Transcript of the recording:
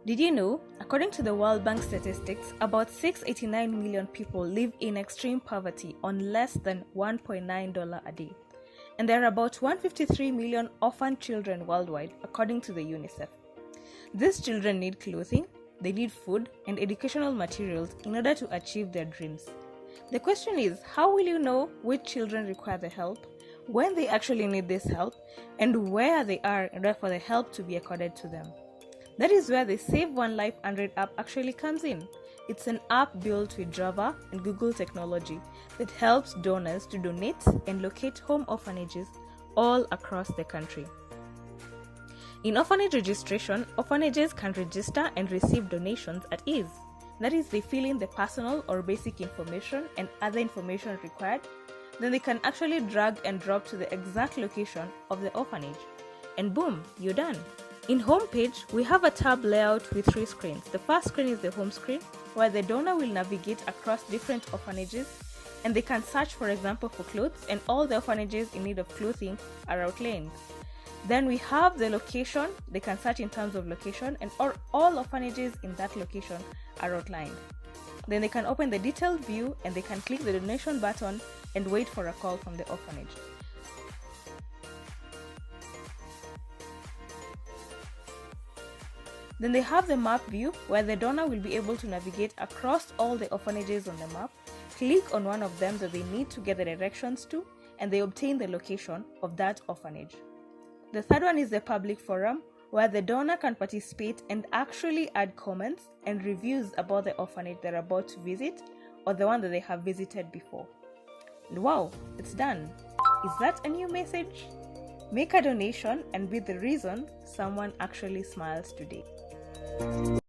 Did you know, according to the World Bank statistics, about 689 million people live in extreme poverty on less than $1.9 a day. And there are about 153 million orphan children worldwide, according to the UNICEF. These children need clothing, they need food and educational materials in order to achieve their dreams. The question is, how will you know which children require the help, when they actually need this help, and where they are in order for the help to be accorded to them? That is where the SaveONE Life 100 app actually comes in. It's an app built with Java and Google technology that helps donors to donate and locate home orphanages all across the country. In orphanage registration, orphanages can register and receive donations at ease. That is, they fill in the personal or basic information and other information required. Then they can actually drag and drop to the exact location of the orphanage. And boom, you're done. In homepage, we have a tab layout with 3 screens. The first screen is the home screen, where the donor will navigate across different orphanages and they can search, for example, for clothes, and all the orphanages in need of clothing are outlined. Then we have the location. They can search in terms of location, and all orphanages in that location are outlined. Then they can open the detailed view and they can click the donation button and wait for a call from the orphanage. Then they have the map view, where the donor will be able to navigate across all the orphanages on the map, click on one of them that they need to get the directions to, and they obtain the location of that orphanage. The third one is the public forum, where the donor can participate and actually add comments and reviews about the orphanage they're about to visit or the one that they have visited before. And wow, it's done. Is that a new message? Make a donation and be the reason someone actually smiles today.